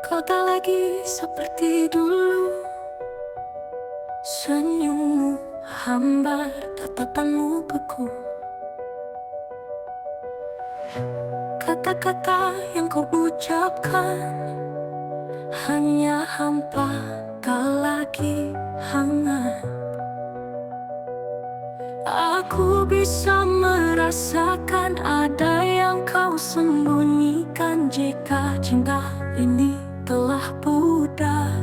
Kau tak lagi seperti dulu. Senyummu hambar, tatapanmu beku. Kata-kata yang kau ucapkan hanya hampa, tak lagi hangat. Aku bisa merasakan ada yang kau sembunyikan. Jika cinta ini telah pudar,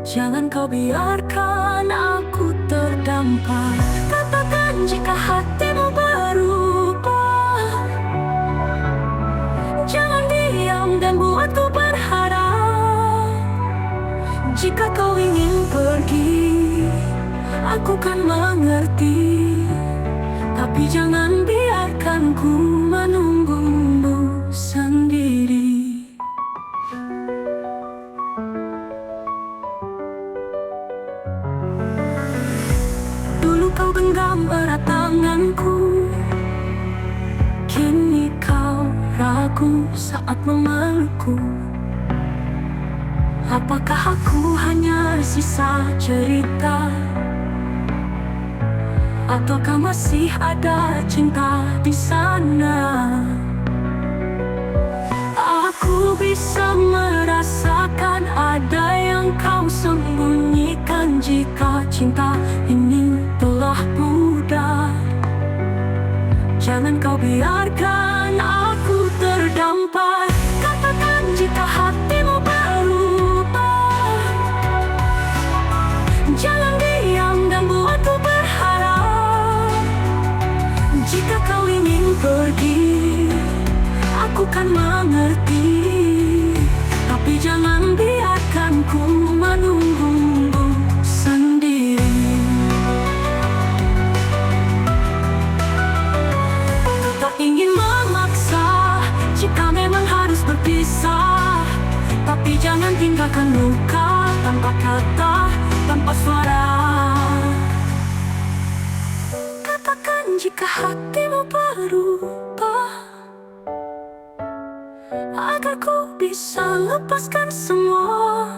jangan kau biarkan aku terdampar. Katakan jika hatimu berubah, jangan diam dan buatku berharap. Jika kau ingin pergi, aku kan mengerti, tapi jangan biarkan ku menunggumu sendiri. Dulu kau genggam erat tanganku, kini kau ragu saat memelukku. Apakah aku hanya sisa cerita, ataukah masih ada cinta di sana? Aku bisa merasakan ada yang kau sembunyikan. Jika cinta ini telah pudar, jangan kau biarkan aku terdampar. Katakan jika hatimu berubah, jangan diam dan buatku berharap. Jika kau ingin pergi, aku kan mengerti, tapi jangan biarkan ku menunggumu sendiri. Tak ingin memaksa jika memang harus berpisah, tapi jangan tinggalkan luka tanpa kata, tanpa suara. Katakan jika hatimu berubah, agar ku bisa lepaskan semua.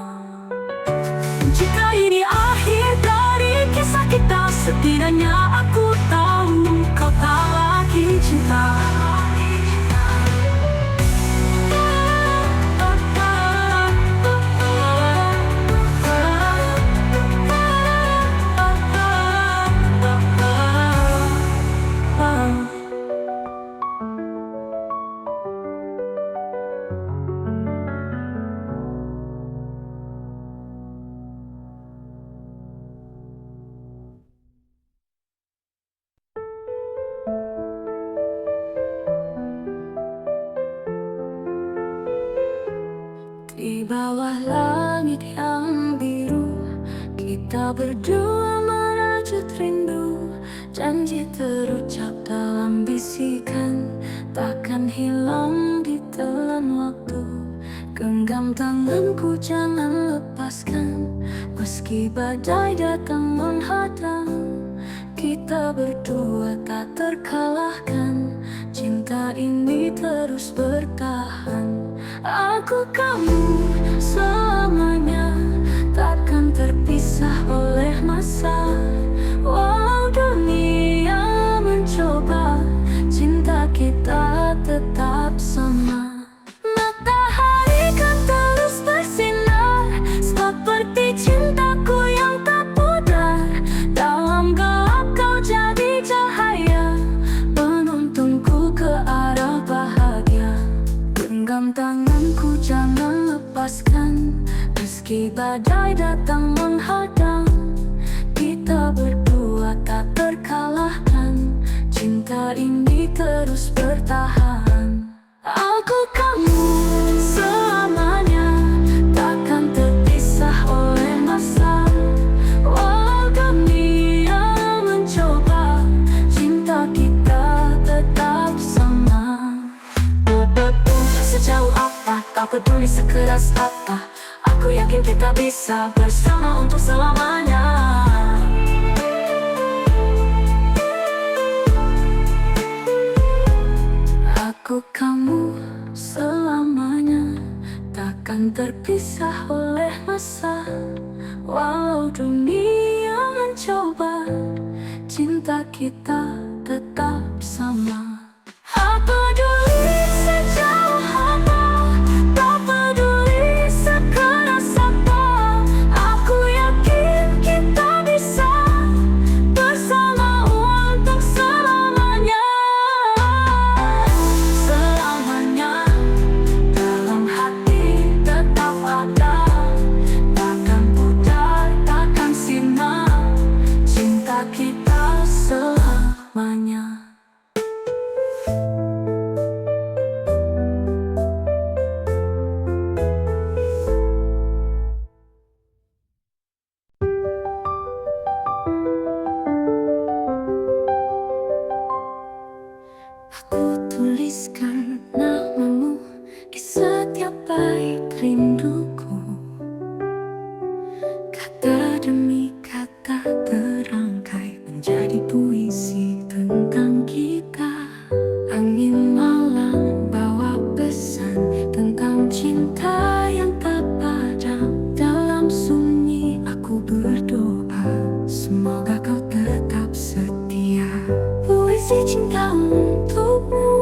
Jika ini akhir dari kisah kita, setidaknya aku tahu kau tak lagi cinta. Di bawah langit yang biru, kita berdua merajut rindu. Janji terucap dalam bisikan, takkan hilang ditelan waktu. Genggam tanganku, jangan lepaskan, meski badai datang menghadang. Kita berdua tak terkalahkan, cinta ini terus bertahan. Aku kamu selamanya, takkan terpisah oleh masa. Walau dunia mencoba, cinta kita tetap sama. Matahari kan terus bersinar, seperti cintaku yang tak pudar. Dalam gelap kau jadi cahaya, penuntunku ke arah bahagia. Genggam tanganku, jangan lepaskan, meski badai datang menghadang. Kita berdua tak terkalahkan, cinta ini terus bertahan. Aku kamu selamanya, takkan terpisah oleh masa. Walau dunia mencoba, cinta kita tetap sama. Sejauh apa, tak peduli sekeras apa, aku yakin kita bisa bersama untuk selamanya. Aku kamu selamanya, tak takkan terpisah oleh masa. Walau dunia mencoba, cinta kita tetap sama. Tak peduli sejauh apa, tak peduli sekeras apa, aku yakin kita bisa bersama untuk selamanya. Selamanya dalam hati tetap ada, takkan pudar, takkan sirna, cinta kita selamanya. Aku tuliskan namamu di setiap bait rinduku. Kata demi kata terangkai menjadi puisi tentang kita. Angin malam bawa pesan tentang cinta yang tak padam. Dalam sunyi aku berdoa, semoga kau tetap setia. Puisi cinta untukmu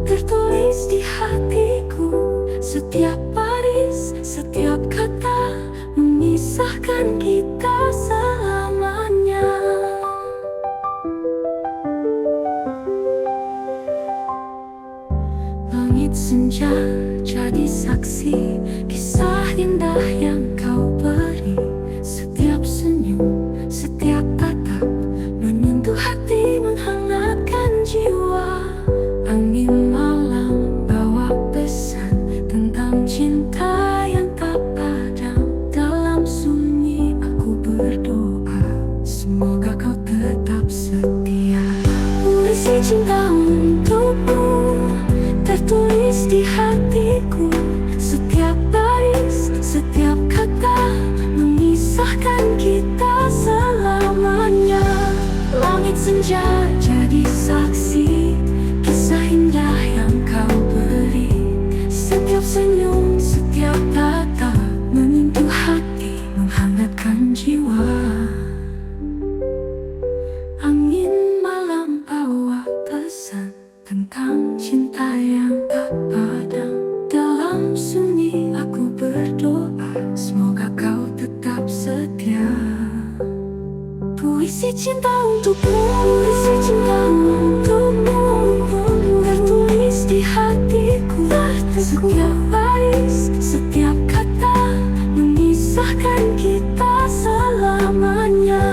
tertulis di hatiku. Setiap baris, setiap kata memisahkan kita selamanya. Langit senja jadi saksi kisah indah yang kau beri. Setiap senyum, setiap tatap menyentuh hati, menghangatkan jiwa. Angin malam bawa pesan tentang cinta yang tak padam. Dalam sunyi aku berdoa, semoga kau tetap setia. Puisi cinta untukmu tertulis di hatiku. Setiap baris, setiap kata memisahkan kita selamanya. Langit senja jadi saksi kisah indah yang kau beri. Setiap senyum, setiap tatap menyentuh hati, menghangatkan jiwa. Angin malam bawa pesan tentang cinta yang tak padam. Dalam sunyi aku berdoa, semoga kau tetap setia. Puisi cinta untukmu, puisi cinta untukmu tertulis di hatiku. Setiap baris, setiap kata memisahkan kita selamanya.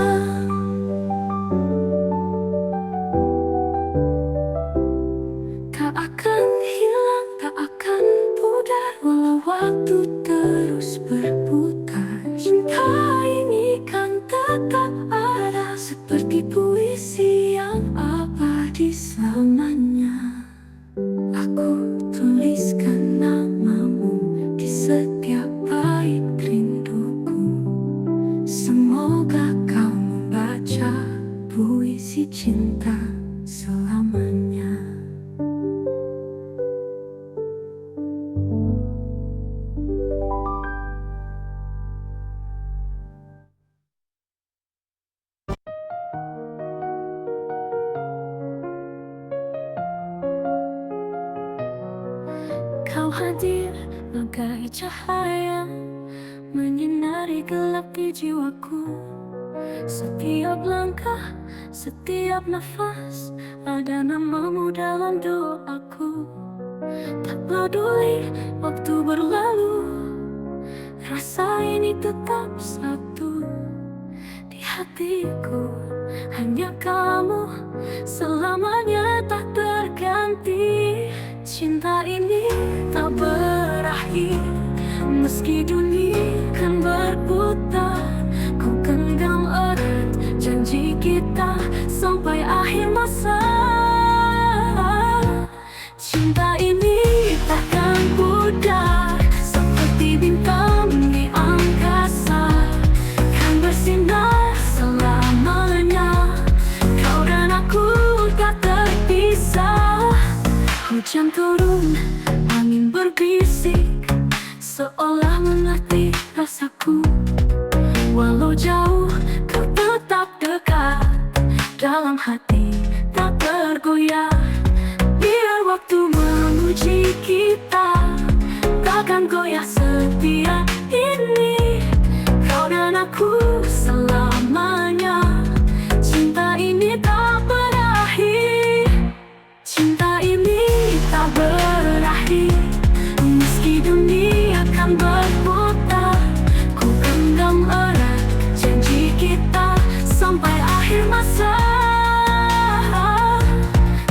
Tak akan hilang, tak akan pudar, walau waktu terus berputar. Cinta ini kan tetap ada, seperti puisi yang abadi selamanya. Aku tuliskan namamu di setiap bait rinduku. Semoga kau membaca puisi cinta selamanya. Kau hadir bagai cahaya menyinari gelap di jiwaku. Setiap langkah, setiap nafas ada namamu dalam doaku. Tak peduli waktu berlalu, rasa ini tetap satu. Di hatiku hanya kamu, selamanya tak terganti. Cinta ini tak berakhir, meski dunia kan berputar. Ku genggam erat janji kita sampai akhir masa. Cinta ini takkan pudar, seperti bintang di angkasa, kan bersinar selamanya. Kau dan aku tak terpisah. Hujan turun, angin berbisik, seolah mengerti rasaku. Walau jauh, kau tetap dekat dalam hati, tak tergoyah. Biar waktu menguji kita, takkan goyah setia ini. Kau dan aku selamanya, cinta ini tak berakhir. Cinta ini tak berakhir, meski dunia akan berputar. Ku genggam erat janji kita sampai akhir masa.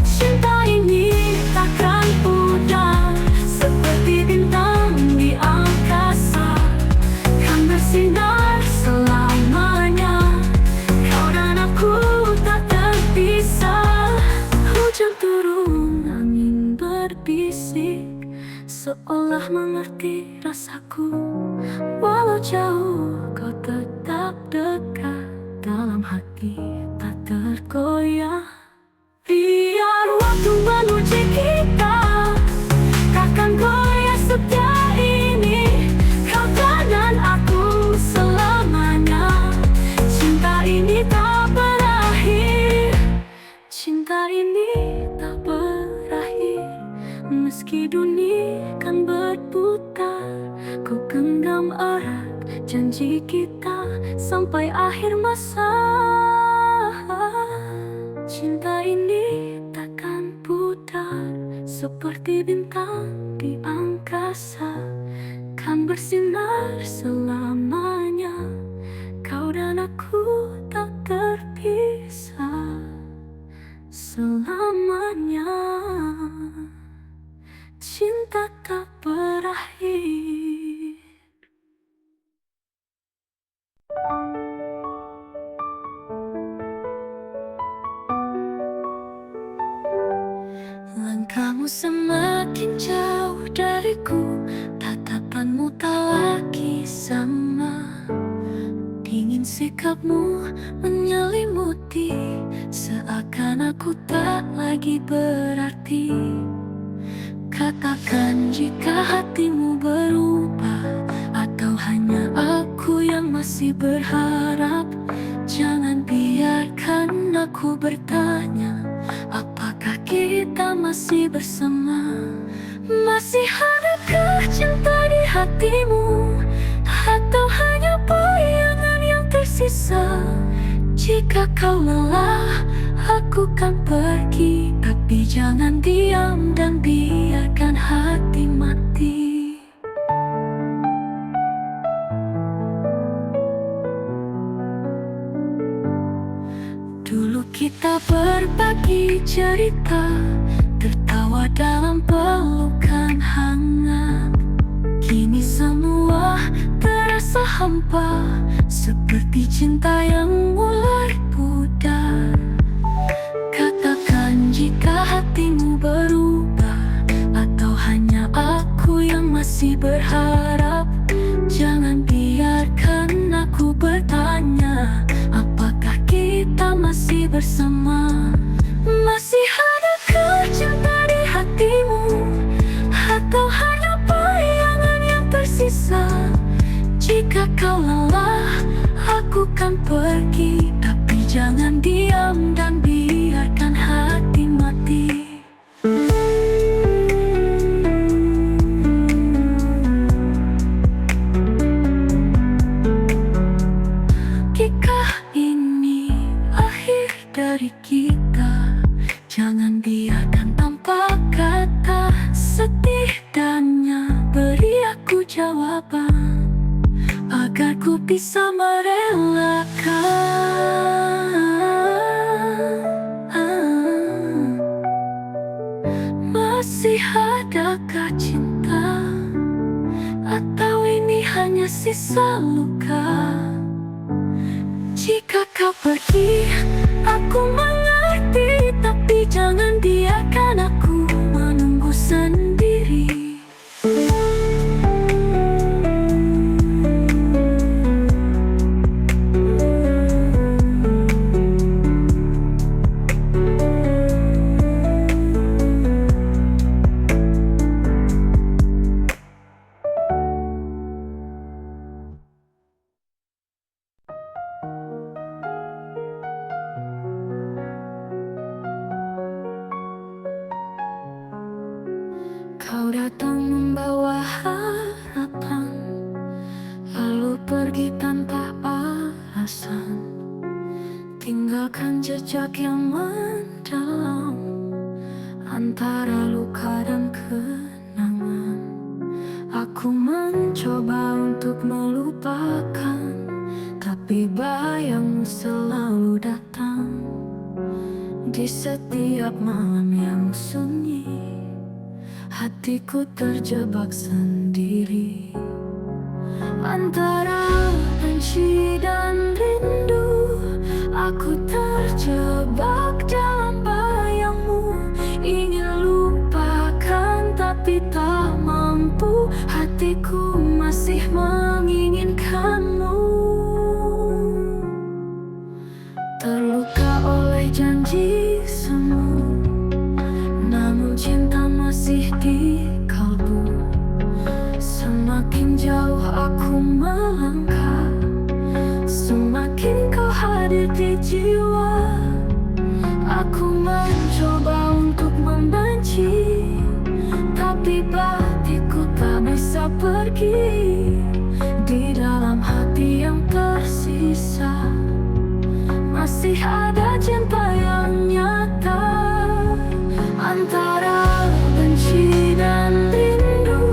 Cinta ini takkan pudar, seperti bintang di angkasa, kan bersinar selamanya. Kau dan aku tak terpisah. Hujan turun, angin berbisik, seolah mengerti rasaku. Walau jauh, kau tetap dekat dalam hati, tak tergoyah. Biar waktu menguji kita, takkan goyah setia ini. Kau dan aku selamanya, cinta ini tak berakhir. Cinta ini tak berakhir, meski dunia kan berputar. Ku genggam erat janji kita sampai akhir masa. Cinta ini takkan pudar, seperti bintang di angkasa, kan bersinar selamanya. Kau dan aku tak terpisah selamanya. Cinta tak berakhir. Langkahmu semakin jauh dariku, tatapanmu tak lagi sama. Dingin sikapmu menyelimuti, seakan aku tak lagi berarti. Katakan jika hatimu berubah, atau hanya aku yang masih berharap. Jangan biarkan aku bertanya, apakah kita masih bersama? Masih adakah cinta di hatimu, atau hanya bayangan yang tersisa? Jika kau lelah, aku kan pergi, tapi jangan diam dan biarkan hati mati. Dulu kita berbagi cerita, tertawa dalam pelukan hangat. Kini semua terasa hampa, seperti cinta yang mulai pudar. Katakan jika hatimu berubah, atau hanya aku yang masih berharap. Jangan biarkan aku bertanya, apakah kita masih bersama? Masih adakah cinta di hatimu, atau hanya bayangan yang tersisa? Jika kau lelah, aku kan pergi, tapi jangan diam dan biarkan hati mati. Jika ini akhir dari kita, jangan biarkan tanpa kata. Setidaknya beri aku jawaban, agar ku bisa merelakan. Masih adakah cinta, atau ini hanya sisa luka? Jika kau pergi, aku mengerti, tapi jangan biarkan aku menunggu sendiri. Kau datang membawa harapan, lalu pergi tanpa alasan, tinggalkan jejak yang mendalam antara luka dan kenangan. Aku mencoba untuk melupakan, tapi bayangmu selalu datang di setiap malam yang sunyi. Hatiku terjebak sendiri antara benci dan rindu. Aku terjebak dalam bayangmu, ingin lupakan tapi tak mampu. Hatiku masih menginginkanmu, terluka oleh janji semu, namun cinta masih di kalbu. Semakin jauh aku melangkah, semakin kau hadir di jiwa. Aku mencoba untuk membenci, tapi batinku tak bisa pergi. Di dalam hati yang tersisa masih ada cinta yang nyata. Antara benci dan rindu,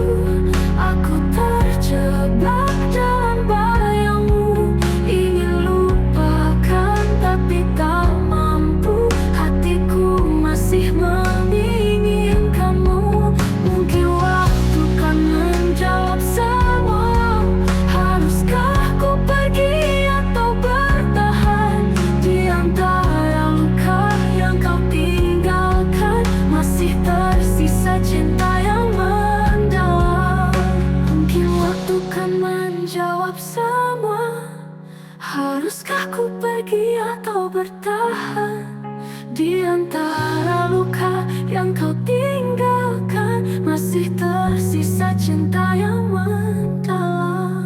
aku terjebak dalam bayangmu, ingin lupakan tapi tak mampu. Hatiku masih menginginkanmu. Mungkin waktu kan menjawab semua. Haruskah ku pergi atau bertahan di antara luka yang kau tinggalkan? Masih tersisa cinta yang mendalam. Mungkin waktu kan menjawab semua. Haruskah ku pergi atau bertahan di antara luka yang kau tinggalkan? Masih tersisa cinta yang mendalam.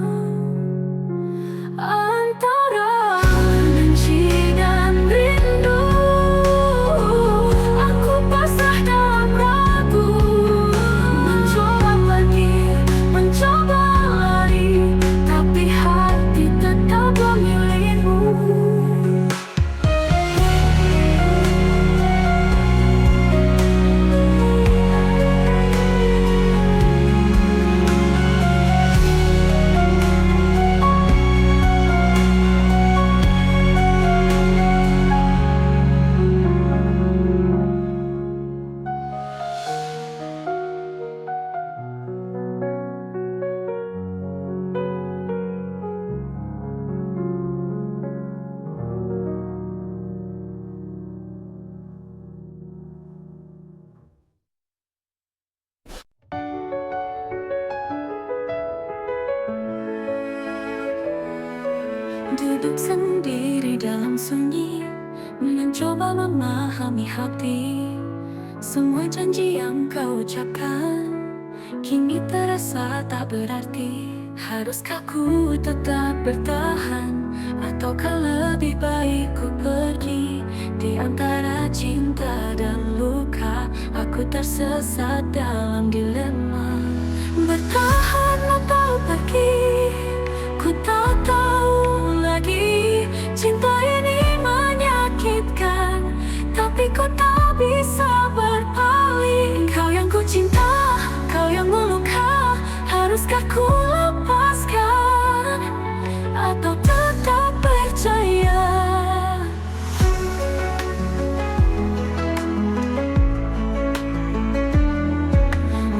Antara benci dan rindu, aku pasrah dalam ragu. Mencoba pergi, mencoba lari, tapi hati tetap memilihmu. Duduk sendiri dalam sunyi, mencoba memahami hati. Semua janji yang kau ucapkan kini terasa tak berarti. Haruskah ku tetap bertahan, ataukah lebih baik ku pergi? Di antara cinta dan luka, aku tersesat dalam dilema. Bertahan atau pergi, ku tak tahu lagi. Cinta ini menyakitkan, tapi ku tak bisa berpaling. Kau yang ku cinta, kau yang meluka. Haruskah ku lepaskan atau tetap percaya?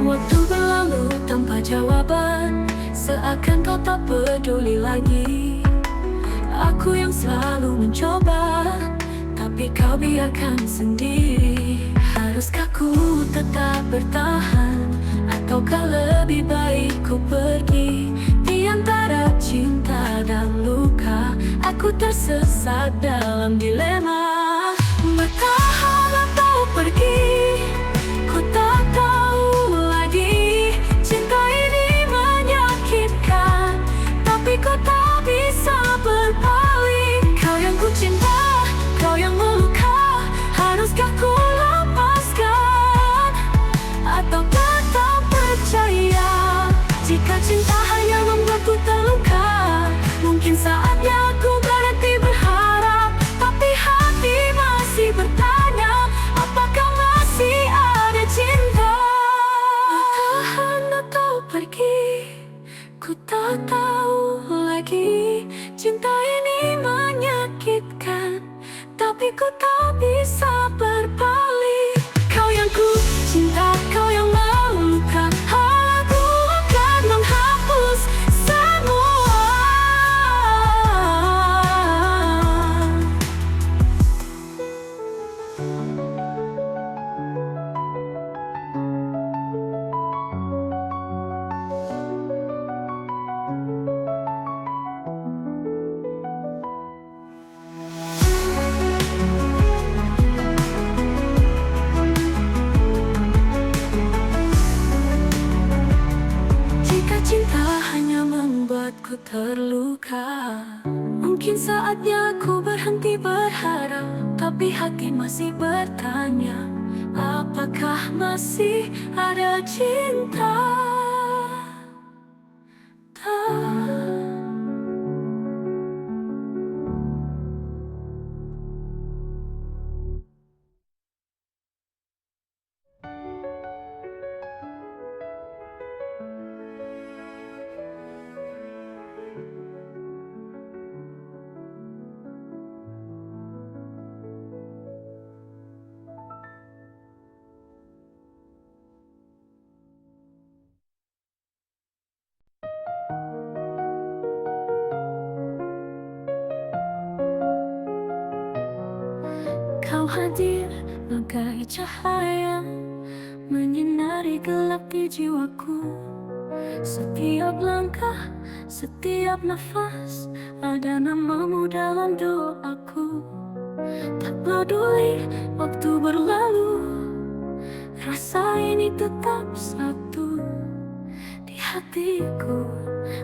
Waktu berlalu tanpa jawaban, seakan kau tak peduli lagi. Aku yang selalu mencoba, tapi kau biarkan sendiri. Haruskah ku tetap bertahan, ataukah lebih baik ku pergi? Di antara cinta dan luka, aku tersesat dalam dilema. Bertahan atau pergi, ku tak tahu lagi. Cinta ini menyakitkan, tapi ku tak bisa berpaling. Kau yang ku cinta, kau yang meluka. Haruskah ku lepaskan atau tetap Ku tak bisa berbalik. Kau yang ku cinta, kau yang meluka. Aku akan menghapus semua. Jika cinta hanya membuatku terluka, mungkin saatnya ku berhenti berharap. Tapi hati masih bertanya, apakah masih ada cinta? Kau hadir bagai cahaya, menyinari gelap di jiwaku. Setiap langkah, setiap nafas, ada namamu dalam doaku. Tak peduli waktu berlalu, rasa ini tetap satu. Di hatiku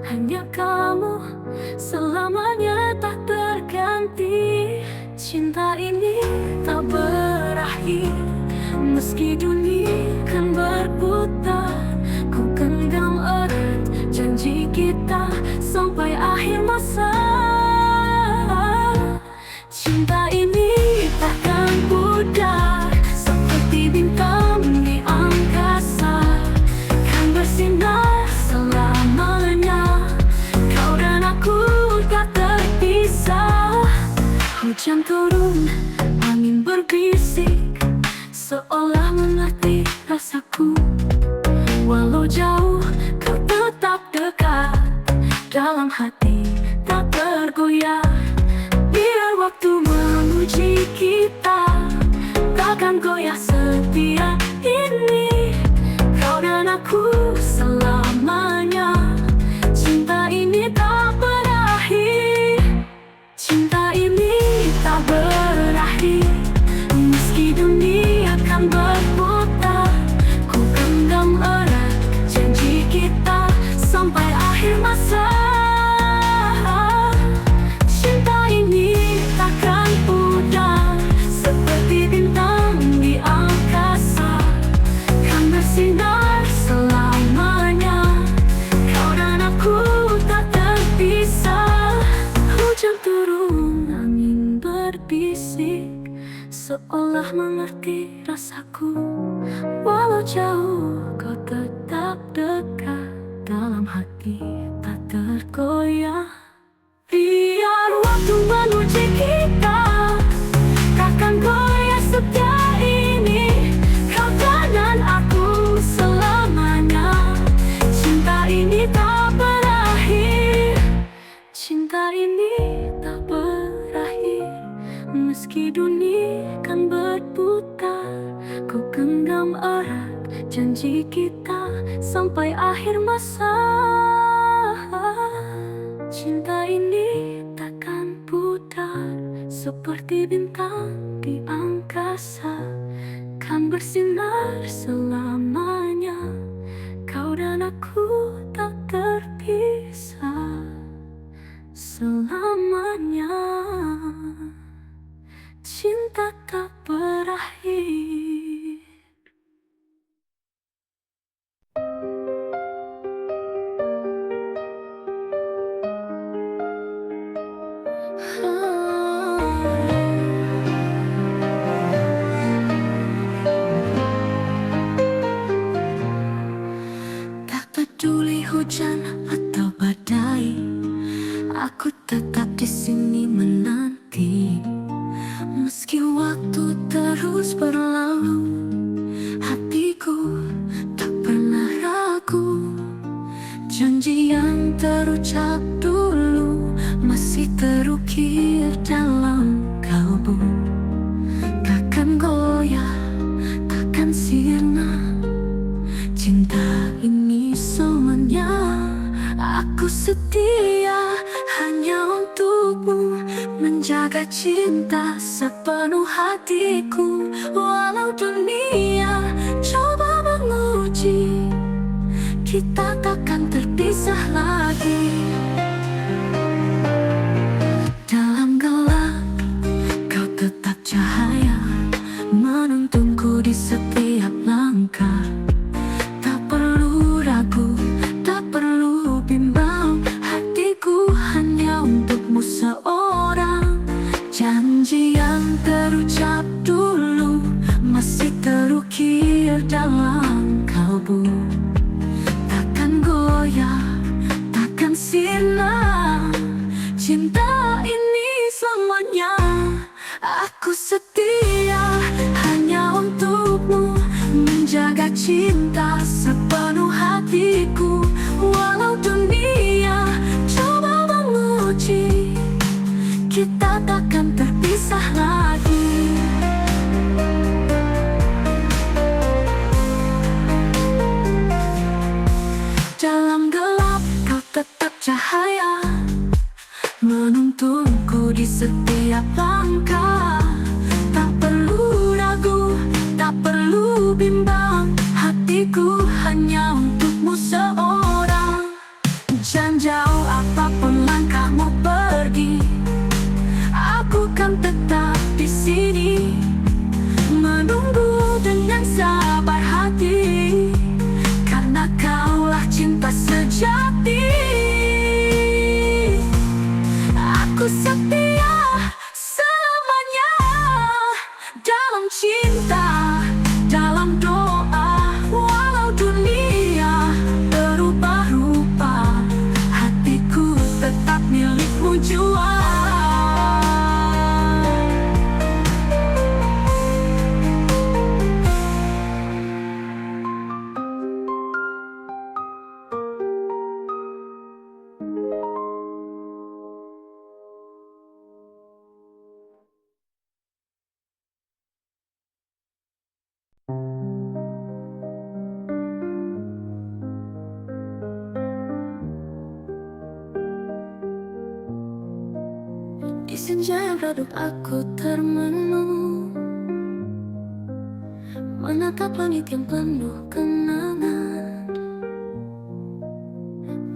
hanya kamu, selamanya tak terganti. Cinta ini tak berakhir, meski dunia kan berputar. Ku genggam erat janji kita sampai akhir masa. Cinta ini takkan pudar, seperti bintang di angkasa, kan bersinar selamanya. Kau dan aku tak terpisah. Hujan turun, angin berbisik, seolah mengerti rasaku. Walau jauh, kau tetap dekat, dalam hati tak tergoyah. Biar waktu menguji kita, takkan goyah setia ini. Kau dan aku selamanya. Cinta ini tak berakhir. Cinta ini tak berakhir, meski dunia kan berputar. Ku genggam erat janji kita sampai akhir masa. Cinta ini takkan pudar, seperti bintang di angkasa, kan bersinar selamanya. Kau dan aku tak terpisah. Hujan turun, angin berbisik, seolah mengerti rasaku. Walau jauh, kau tetap dekat, dalam hati tak tergoyah. Biar waktu menguji kita, takkan goyah setia ini. Kau dan aku selamanya. Cinta ini tak berakhir. Cinta ini tak berakhir, meski dunia kan berputar. Ku genggam erat janji kita sampai akhir masa. Cinta ini takkan pudar, seperti bintang di angkasa, kan bersinar selamanya. Kau dan aku tak terpisah selamanya. Cinta tak berakhir. Tak peduli hujan atau badai, aku tetap di sini menanti. Meski yang terucap dulu masih terukir dalam kalbu. Takkan goyah, takkan sirna, cinta ini semuanya. Aku setia hanya untukmu, menjaga cinta sepenuh hatiku. Walau dunia coba menguji, kita takkan terpisah lagi. Dalam gelap, kau tetap cahaya, menuntunku di setiap langkah. Tak perlu ragu, tak perlu bimbang, hatiku hanya untukmu seorang. Janji yang terucap dulu masih terukir dalam kalbu. Takkan goyah, takkan sirna, cinta ini selamanya. Aku setia hanya untukmu, menjaga cinta sepenuh hatiku. Walau dunia coba menguji, kita takkan terpisah lagi. Dalam gelap kau tetap cahaya, menuntunku di setiap langkah. Tak perlu ragu, tak perlu bimbang, hatiku hanya untukmu seorang. Jangan jauh apapun langkahmu pergi, aku kan tetap di sini, menunggu dengan sabar hati, karena kaulah cinta sejati. Aku setia selamanya dalam cinta, dalam doa. Walau dunia berubah rupa, hatiku tetap milikmu jua. Di senja yang redup aku termenung, menatap langit yang penuh kenangan.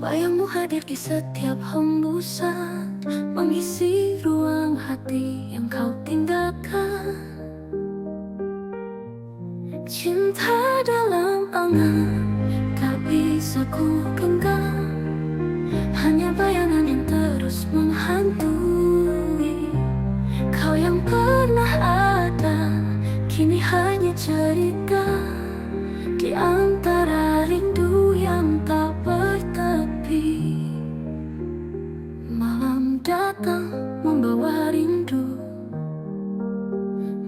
Bayangmu hadir di setiap hembusan, mengisi ruang hati yang kau tinggalkan. Cinta dalam angan tak bisa ku genggam, hanya bayangan yang terus menghantui. Kau yang pernah ada, kini hanya cerita di antara rindu yang tak bertepi. Malam datang membawa rindu,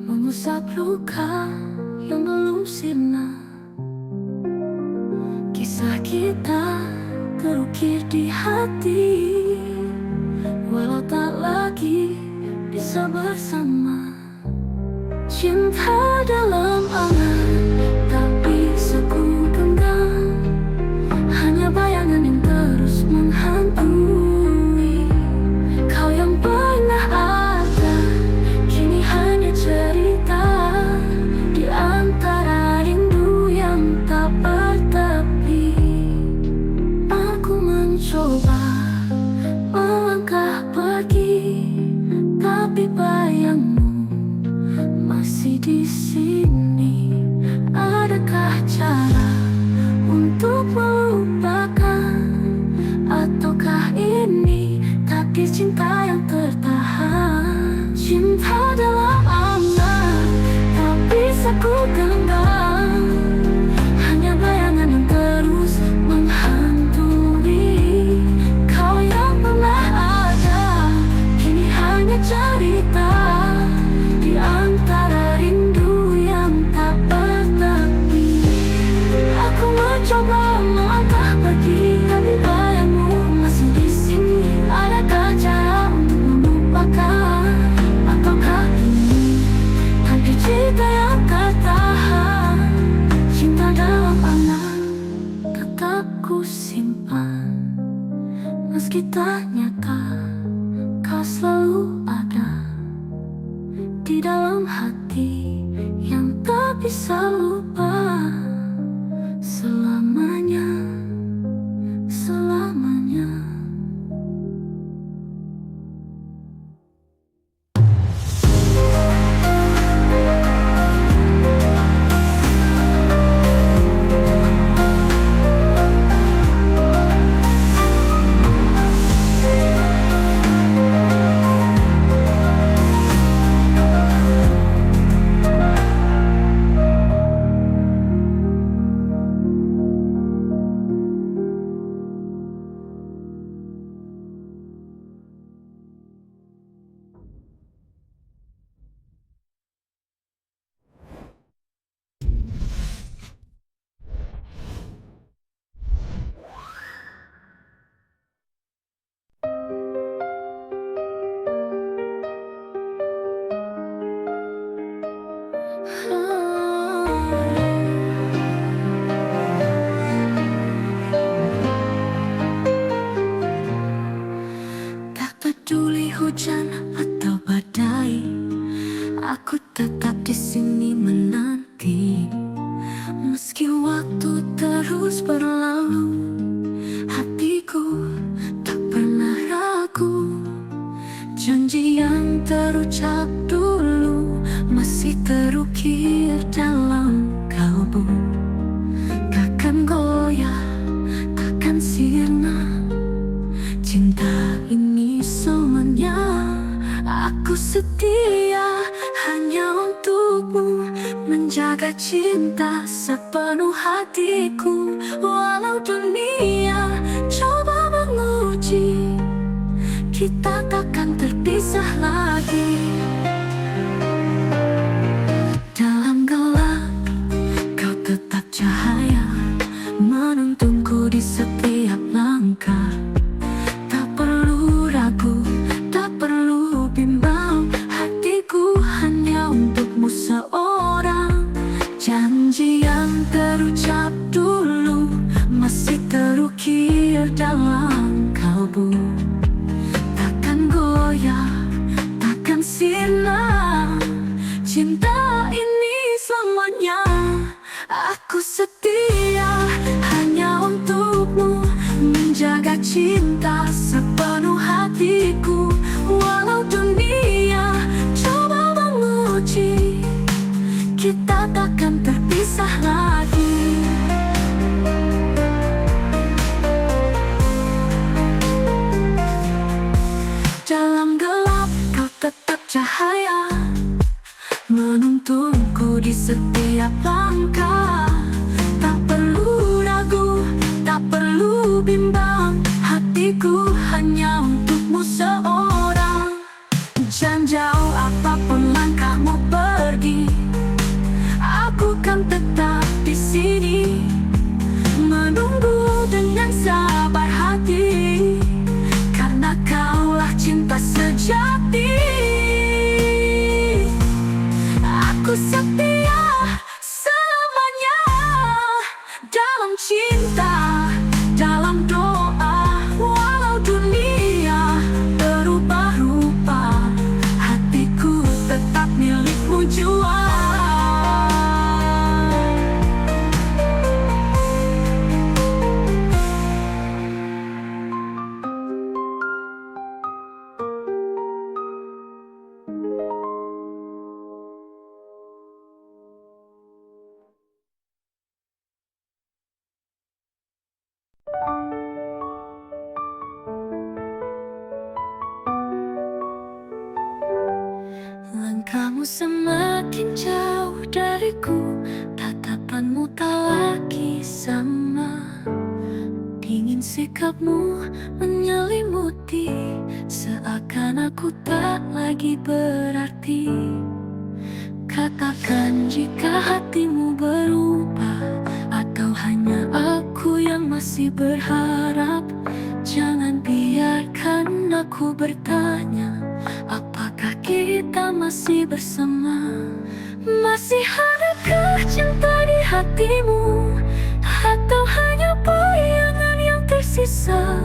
mengusap luka yang belum sirna. Kisah kita terukir di hati, walau tak lagi bisa bersama. Cinta dalam angan tak bisa ku genggam, hanya bayangan yang terus menghantui. Kau yang pernah ada, kini hanya cerita di antara rindu yang tak bertepi. Aku mencoba melangkah pergi, tapi bayangmu masih di Meski tak nyata, kau selalu ada di dalam hati yang tak bisa lupa. Selamanya, selamanya. Tak peduli hujan atau badai, aku tetap di sini menanti. Meski waktu terus berlalu, hatiku tak pernah ragu. Janji yang terucap dulu masih terukir dalam kalbu. Takkan goyah, takkan sirna. Cinta ini selamanya. Aku setia hanya untukmu, menjaga cinta sepenuh hatiku. Walau dunia coba menguji, kita takkan terpisah lagi. Dalam gelap, kau tetap cahaya, menuntunku di setiap langkah. Tak perlu ragu, tak perlu bimbang, hatiku hanya untukmu seorang. Janji yang terucap dulu masih terukir dalam kalbu. Takkan goyah, takkan sirna. Cinta ini selamanya. Aku setia hanya untukmu, menjaga cinta sepenuh hatiku. Walau dunia coba menguji, kita takkan terpisah lagi. Dalam gelap kau tetap cahaya, menuntunku di setiap langkah. Tak perlu ragu, tak perlu bimbang, hatiku hanya untukmu seorang. Jangan jauh apapun langkahmu pergi, aku kan tetap di sini, menunggu dengan sabar hati. Karena kaulah cinta sejati. Aku setia selamanya, dalam cinta, dalam doa. Walau dunia berubah rupa, hatiku tetap milikmu jua. Langkahmu semakin jauh dariku, tatapanmu tak lagi sama. Dingin sikapmu menyelimuti, seakan aku tak lagi berarti. Katakan jika hatimu berubah, atau hanya aku yang masih berharap. Jangan biarkan aku bertanya, apakah kita masih bersama? Masih adakah cinta di hatimu, atau hanya bayangan yang tersisa?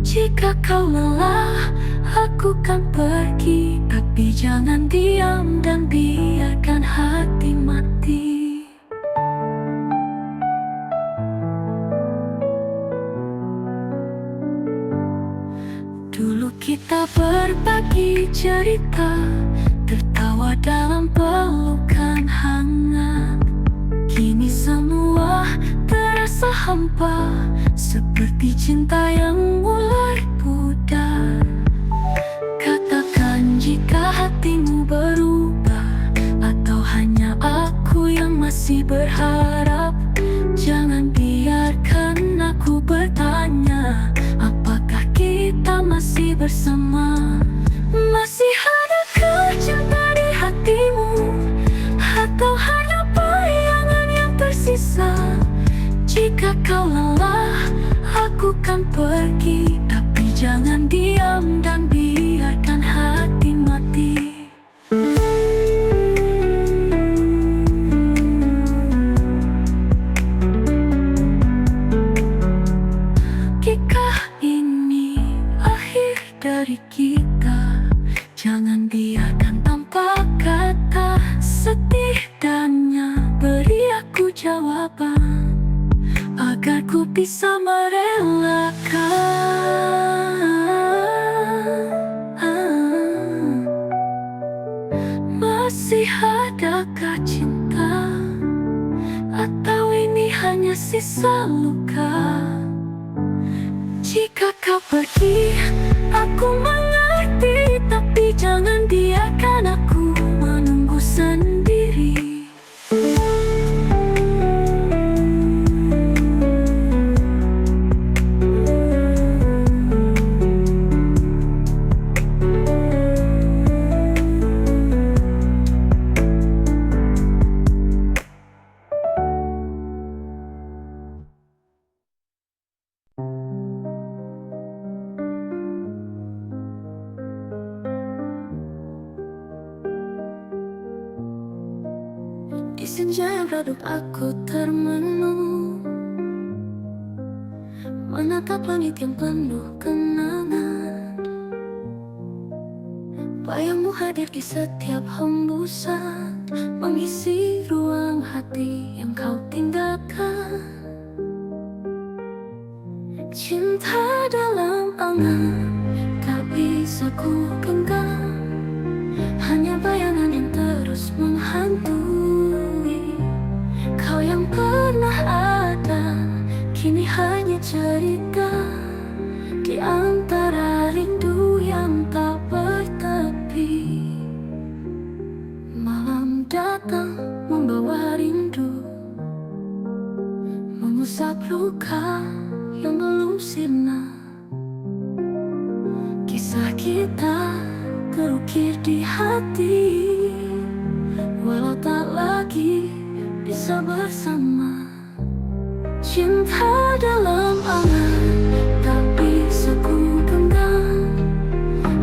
Jika kau lelah, aku kan pergi. Tapi jangan diam dan biarkan hati mati. Dulu kita berbagi cerita, tertawa dalam pelukan hangat. Kini semua terasa hampa, seperti cinta yang mulai pudar. Katakan jika hatimu berubah, atau hanya aku yang masih berharap. Jangan biarkan aku bertanya, apakah kita masih bersama? Masih adakah cinta di hatimu, atau hanya bayangan yang tersisa? Jika kau lelah, aku kan pergi. Tapi jangan diam dan biarkan hati mati. Jika ini akhir dari kita, jangan biarkan tanpa kata. Setidaknya beri aku jawaban, agar ku bisa merelakan. Masih adakah cinta, atau ini hanya sisa luka? Jika kau pergi, aku mengerti. Tapi jangan biarkan aku menunggu sendiri. Di senja yang redup aku termenung, menatap langit yang penuh kenangan. Bayangmu hadir di setiap hembusan, mengisi ruang hati yang kau tinggalkan. Cinta dalam angan tak bisa ku genggam, hanya bayangan yang terus menghantui. Kau yang pernah ada, kini hanya cerita di antara rindu yang tak bertepi. Malam datang membawa rindu, mengusap luka yang belum sirna. Kisah kita terukir di hati, walau tak lagi bisa bersama. Cinta dalam angan tak bisa ku genggam,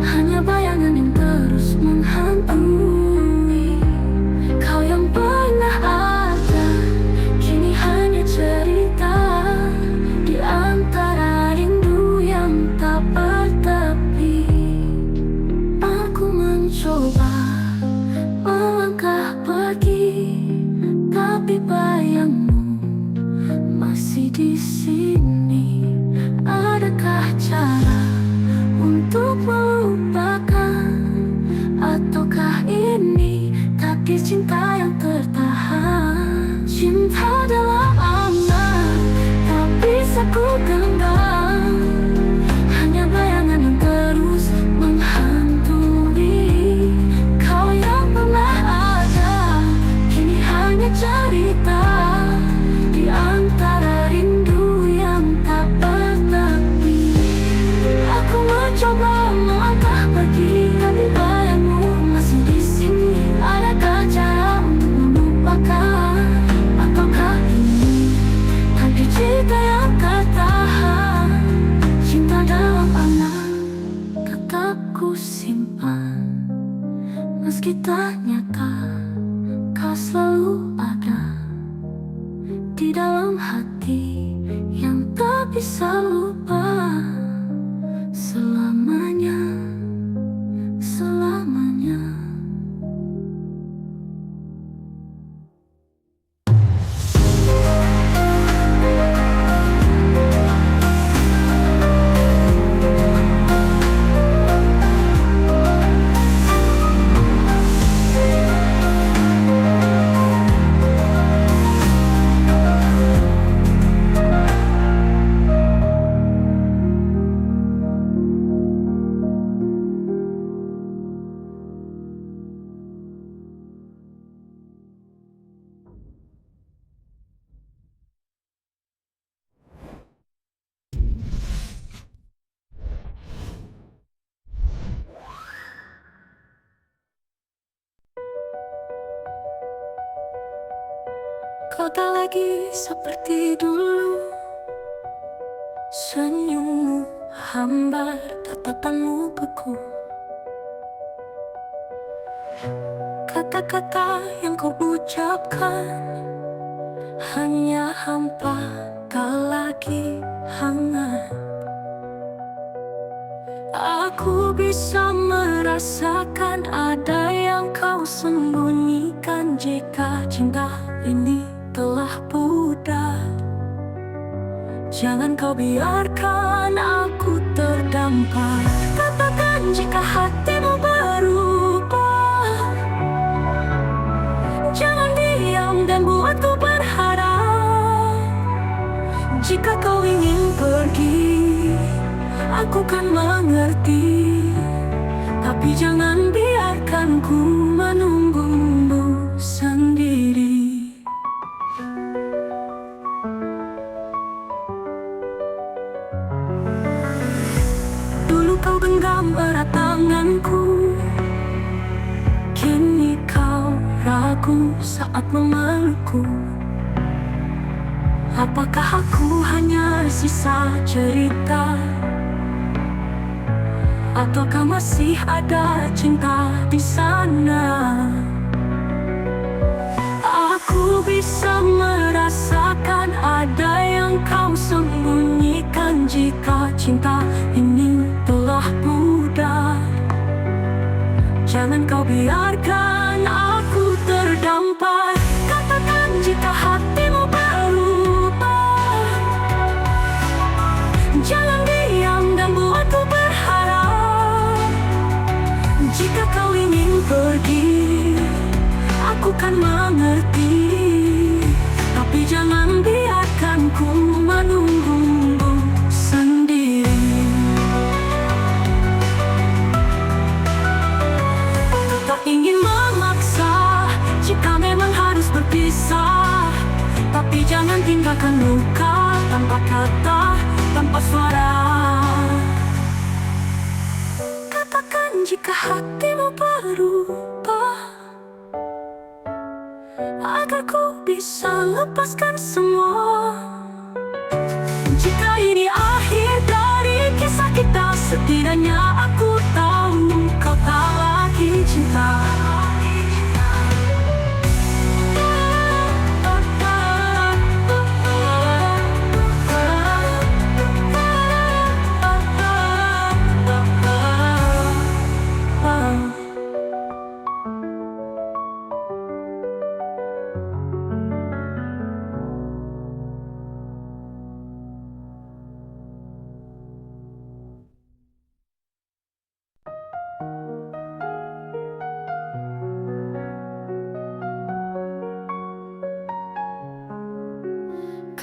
hanya bayangan yang terus menghantui. Kau yang pernah ada, kini hanya cerita di antara rindu yang tak bertepi. Aku mencoba melangkah pergi, tapi bayangmu masih di sini. Adakah cara untuk melupakan, ataukah ini takdir cinta yang tertahan? Cinta dalam angan tak bisa ku genggam, hanya bayangan yang terus menghantui. Kau yang pernah ada, kini hanya cerita di antara rindu yang tak bertepi. Aku mencoba melangkah pergi, tapi bayangmu masih di sini. Adakah cara untuk melupakan, ataukah ini takdir cinta yang tertahan? Cinta dalam angan tetap ku simpan, meski tak nyata kau selalu ada di dalam hati yang tak bisa lupa. tak lagi seperti dulu. Senyummu hambar, tatapanmu beku. Kata-kata yang kau ucapkan hanya hampa, tak lagi hangat. Aku bisa merasakan ada yang kau sembunyikan. Jika cinta ini telah pudar, jangan kau biarkan aku terdampar. Katakan jika hatimu berubah, jangan diam dan buatku berharap. Jika kau ingin pergi, aku kan mengerti, tapi jangan biarkan ku menunggumu sendiri. Dulu kau genggam erat tanganku, kini kau ragu saat memelukku. Apakah aku hanya sisa cerita, ataukah masih ada cinta di sana? Aku bisa merasakan ada yang kau sembunyikan. Jika cinta ini telah pudar, jangan kau biarkan aku terdampar. Katakan jika hatimu berubah, jangan diam dan buatku berharap. Jika kau ingin pergi, aku kan mengerti, tapi jangan biarkan ku menunggumu sendiri. Tak ingin memaksa jika memang harus berpisah, tapi jangan tinggalkan luka tanpa kata, tanpa suara. Katakan jika hatimu berubah, agar ku bisa lepaskan semua. Jika ini akhir dari kisah kita, setidaknya aku tahu kau tak lagi cinta.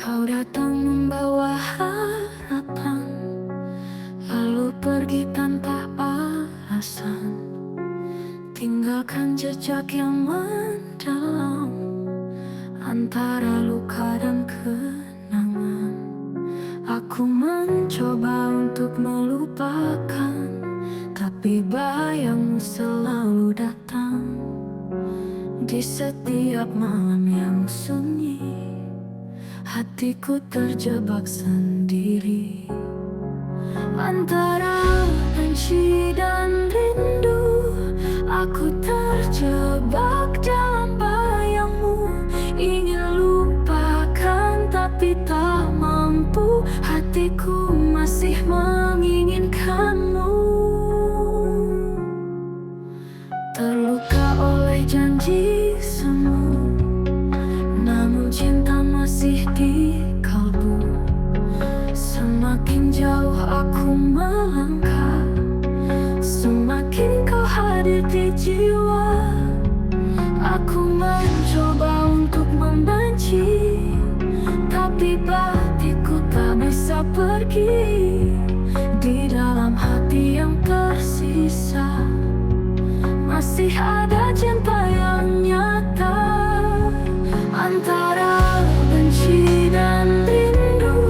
Kau datang membawa harapan, lalu pergi tanpa alasan, tinggalkan jejak yang mendalam antara luka dan kenangan. Aku mencoba untuk melupakan, tapi bayangmu selalu datang di setiap malam yang sunyi. Hatiku terjebak sendiri antara benci dan rindu. Aku terjebak dalam bayangmu, ingin lupakan tapi tak mampu. Hatiku masih menginginkanmu, terluka oleh janji semu, namun cinta masih di kalbu. Semakin jauh aku melangkah, semakin kau hadir di jiwa. Aku mencoba untuk membenci, tapi batinku tak bisa pergi. Di dalam hati yang tersisa masih ada cinta yang nyata. Antara benci dan rindu,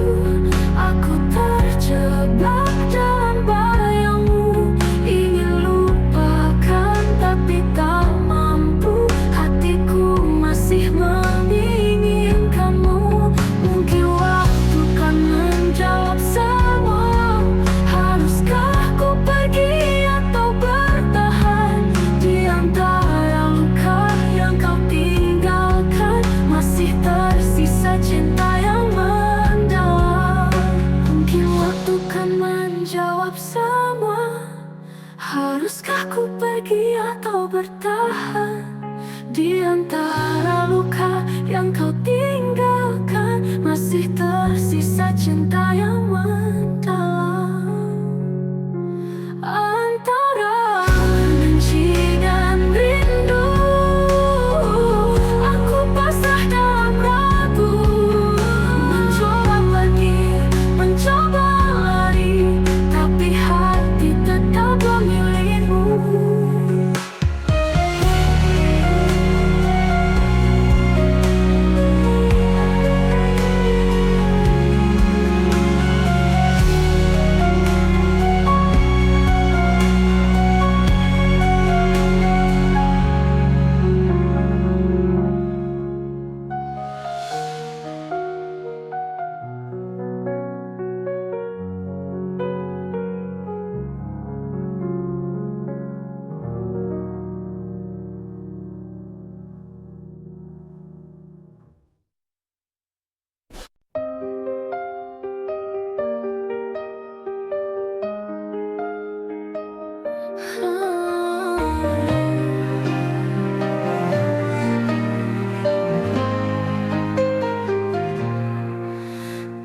aku terjebak dalam bayangmu, ingin lupakan tapi tak mampu. Hatiku masih menginginkan. Haruskah ku pergi atau bertahan di antara luka yang kau tinggalkan? Masih tersisa cinta yang mendalam antara benci dan rindu. Aku pasrah dalam ragu, mencoba pergi, mencoba lari, tapi hati tetap memilihmu.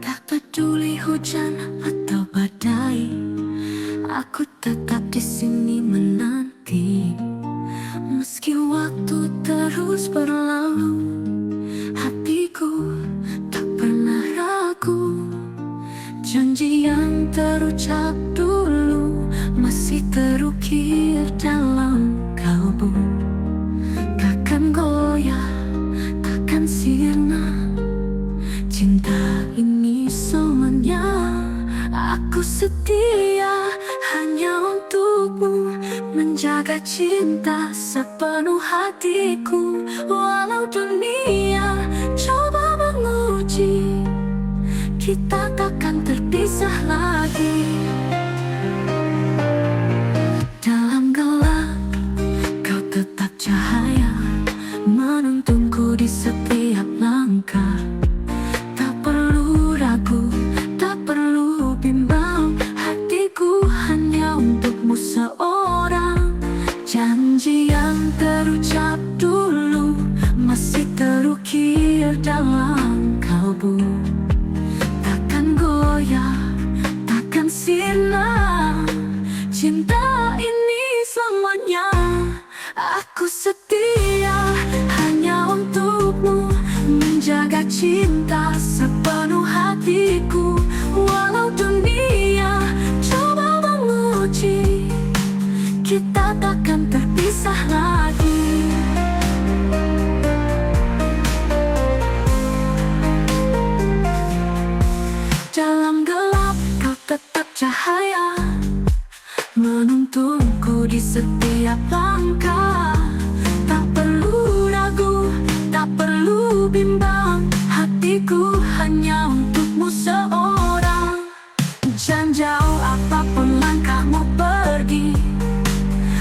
Tak peduli hujan atau badai, aku tetap di sini menanti. Meski waktu terus berlalu, hatiku tak pernah ragu. Janji yang terucap dulu masih terukir dalam kalbu. Takkan goyah, takkan sirna, cinta ini semuanya. Aku setia hanya untukmu, menjaga cinta sepenuh hatiku. Walau dunia coba menguji, kita takkan terpisah lagi. Dalam gelap, kau tetap cahaya, menuntunku di setiap langkah. Tak perlu ragu, tak perlu bimbang, hatiku hanya untukmu seorang. Janji yang terucap dulu masih terukir dalam kalbu. Takkan goyah, takkan sirna, cinta ini selamanya. Aku setia hanya untukmu, menjaga cinta sepenuh hatiku. Walau dunia coba menguji, kita takkan terpisah lagi. Dalam gelap kau tetap cahaya, menuntunku di setiap langkah. Tak perlu ragu, tak perlu bimbang, hatiku hanya untukmu seorang. Jangan jauh apapun langkahmu pergi,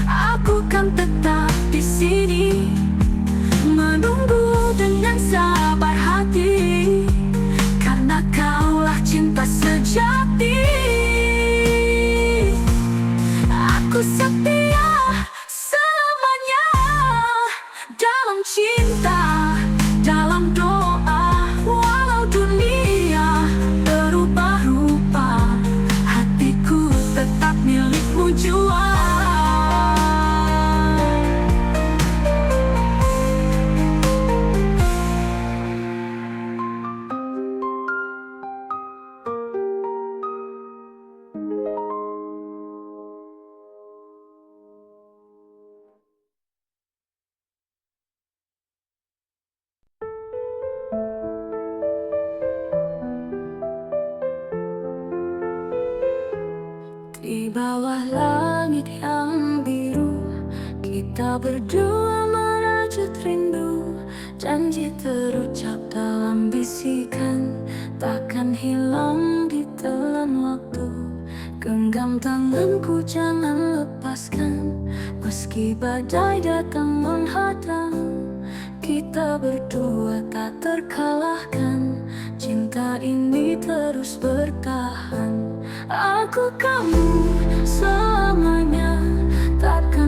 aku kan tetap di sini, menunggu dengan sabar hati. Karena kaulah cinta sejati. Aku setia selamanya dalam cinta, dalam doa. Walau dunia berubah rupa, hatiku tetap milikmu jua. Di bawah langit yang biru, kita berdua merajut rindu. Janji terucap dalam bisikan, takkan hilang ditelan waktu. Genggam tanganku jangan lepaskan, meski badai datang menghadang. Kita berdua tak terkalahkan, cinta ini terus bertahan. Aku kamu selamanya, takkan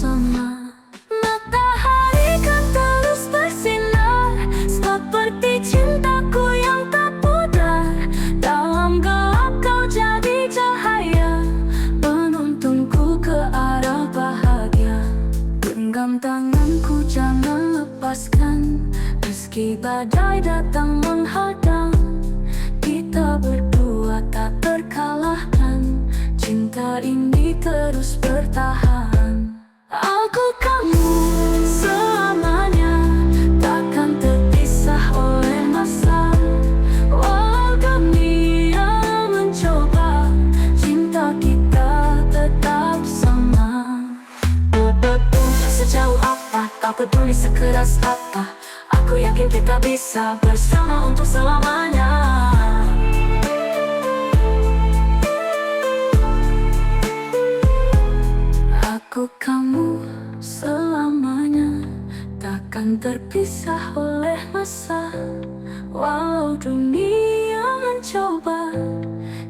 bersama. Matahari kan terus bersinar, seperti cintaku yang tak pudar. Dalam gelap kau jadi cahaya, menuntunku ke arah bahagia. Genggam tanganku jangan lepaskan, meski badai datang menghadang. Kita berdua tak terkalahkan, cinta ini terus bertahan. Aku kamu selamanya, takkan terpisah oleh masa. Walau dunia mencoba, cinta kita tetap sama. Sejauh apa, tak peduli sekeras apa, aku yakin kita bisa bersama untuk selamanya. Aku kamu selamanya, takkan terpisah oleh masa. Walau dunia mencoba,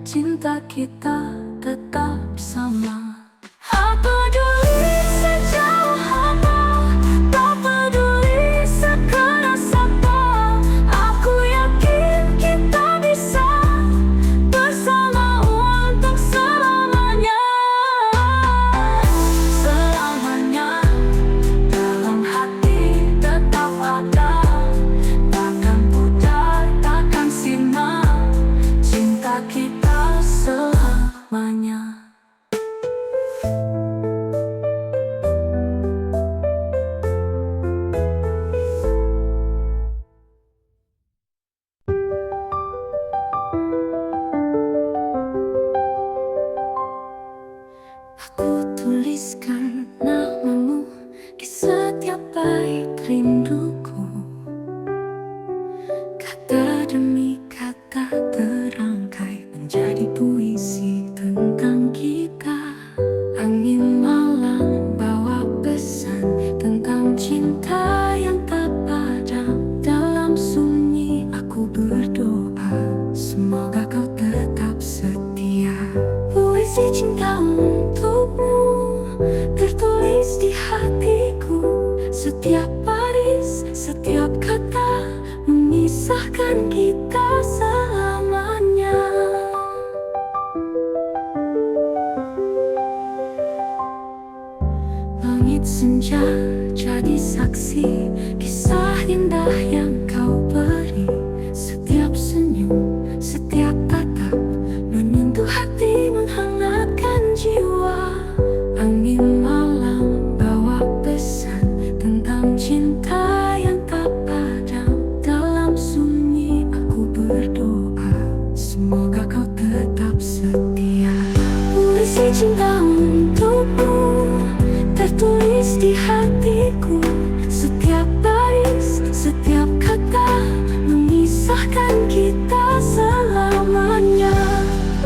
cinta kita tetap sama. Tak peduli sejauh apa, tak peduli sekeras apa, aku yakin kita bisa bersama untuk selamanya. Selamanya dalam hati tetap ada, takkan pudar, takkan sirna, cinta kita selamanya. Aku tuliskan namamu di setiap bait rinduku. Kata demi kata terangkai menjadi puisi tentang kita. Angin malam bawa pesan tentang cinta yang tak padam. Dalam sunyi aku berdoa, semoga kau tetap setia. Puisi cinta untukmu tertulis di hatiku. Setiap baris, setiap kata memisahkan kita selamanya. Langit senja jadi saksi kisah indah yang kau beri. Setiap senyum, setiap tatap menyentuh hati, menghangatkan jiwa. Angin malam bawa pesan tentang cinta yang tak padam. Dalam sunyi aku berdoa, semoga kau tetap setia. Puisi cinta untukmu tertulis di hatiku. Setiap baris, setiap kata memisahkan kita selamanya.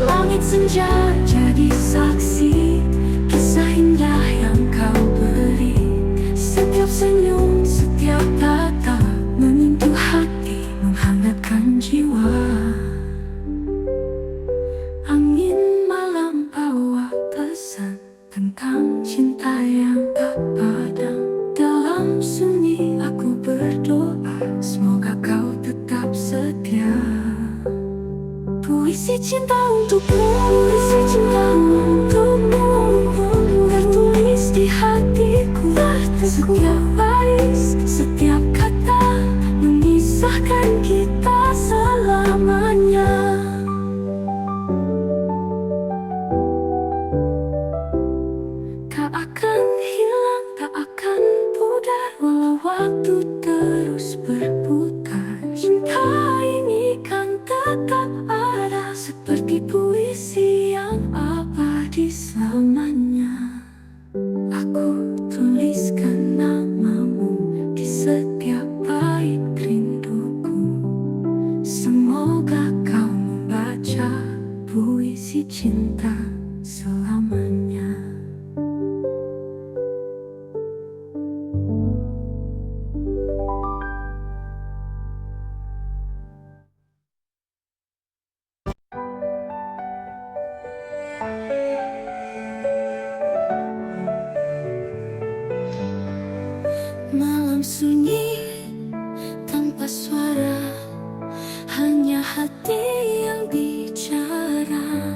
Langit senja jadi saksi kisah indah yang kau beri. Setiap senyum, setiap tatap menyentuh hati, menghangatkan jiwa. Angin malam bawa pesan tentang cinta yang tak padam. Dalam sunyi aku berdoa, semoga kau tetap setia. Puisi cinta untukmu, puisi cinta untukmu tertulis di hatiku. Setiap baris, setiap kata memisahkan kita selamanya. Tak akan hilang, tak akan pudar, walau waktu terus berputar. Cinta ini kan tetap ada, seperti puisi yang abadi selamanya. Aku tuliskan namamu di setiap bait rinduku. Semoga kau membaca puisi cinta selamanya. Malam sunyi tanpa suara, hanya hati yang bicara.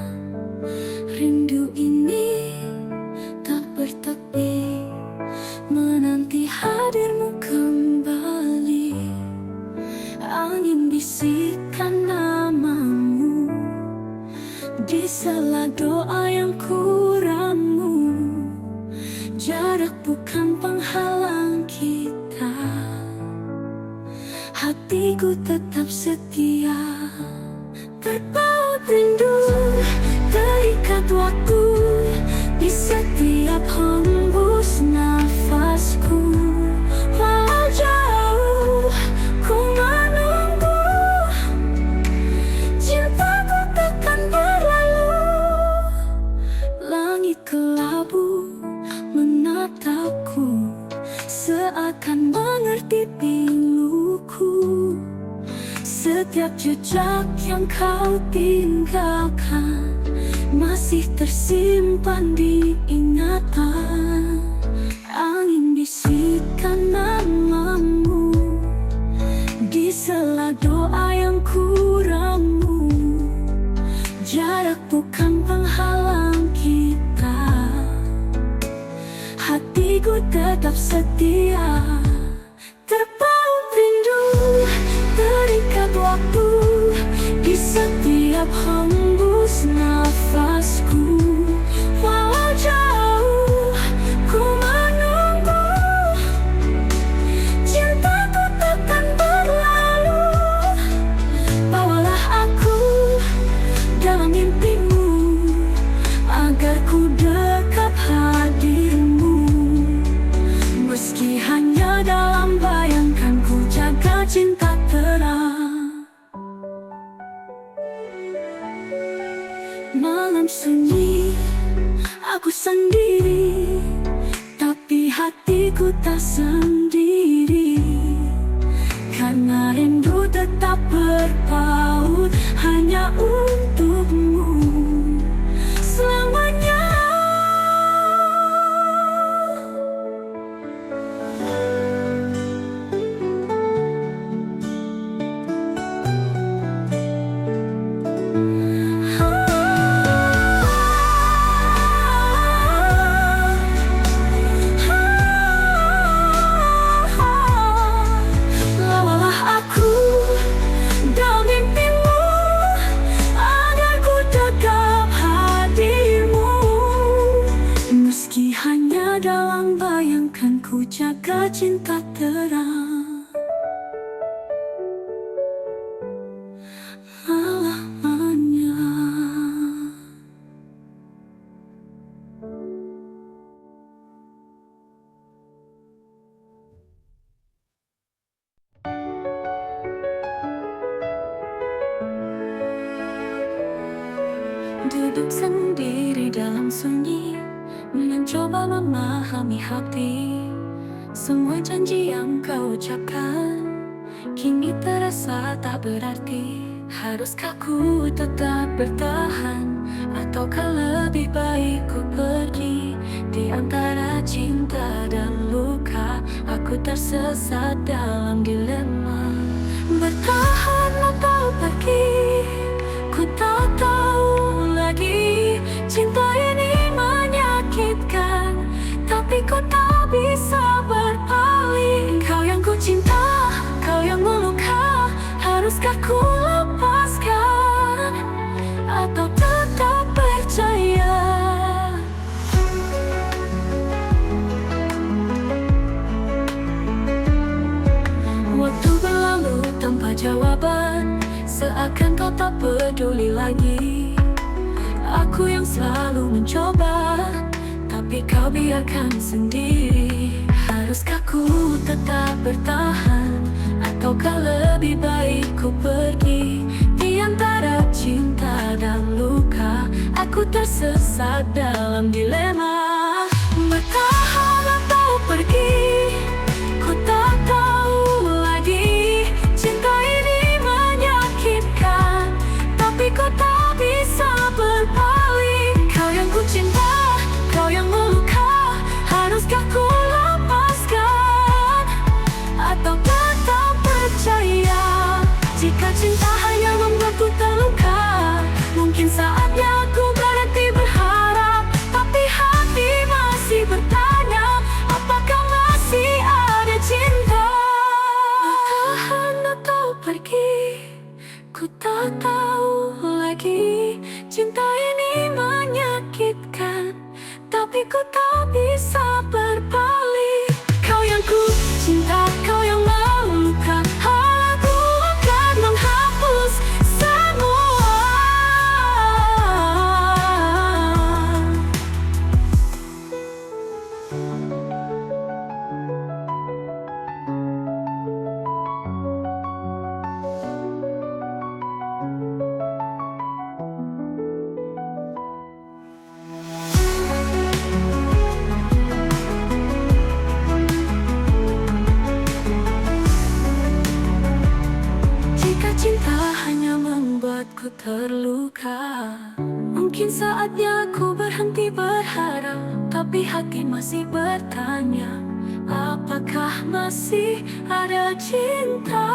Rindu ini tak bertepi, menanti hadirmu kembali. Angin bisikan namamu di sela doa yang kuramu. Jarak bukan penghalang kita, hatiku tetap setia. Terpaut rindu, terikat waktu di setiap hembus nafasku. Walau jauh ku menunggu, cintaku takkan berlalu. Langit kelabu menatapku, seakan mengerti piluku. Setiap jejak yang kau tinggalkan masih tersimpan di ingatan. Angin bisikan namamu di sela doa yang kuramu. Jarak bukan penghalang kita, hatiku tetap setia. Terpaut rindu, terikat waktu di setiap hembus nafasku. Walau jauh ku menunggu, cintaku takkan berlalu. Bawalah aku dalam mimpimu, agar ku dekat hadirmu. Meski hanya dalam bayangkan, ku jaga cinta terang. Malam sunyi, aku sendiri, tapi hatiku tak sendiri. Karena rindu tetap berpaut hanya untukmu selamanya. Dalam bayangkan, ku jaga cinta terang selamanya. Duduk sendiri dalam sunyi, mencoba memahami hati. Semua janji yang kau ucapkan kini terasa tak berarti. Haruskah ku tetap bertahan, ataukah lebih baik ku pergi? Di antara cinta dan luka, aku tersesat dalam dilema. Bertahan atau pergi, ku tak tahu lagi. Cinta ini menyakitkan, tapi ku tak bisa berpaling. Kau yang ku cinta, kau yang meluka. Haruskah ku lepaskan, atau tetap percaya? Waktu berlalu tanpa jawaban, seakan kau tak peduli lagi. Aku yang selalu mencoba, tapi kau biarkan sendiri. Haruskah ku tetap bertahan, ataukah lebih baik ku pergi? Di antara cinta dan luka, aku tersesat dalam dilema. Bertahan atau pergi, ku tak tahu lagi. Cinta ini menyakitkan, tapi ku tak bisa berpaling. Kau yang ku cinta, kau yang meluka. Haruskah ku lepaskan, hati masih bertanya, apakah masih ada cinta?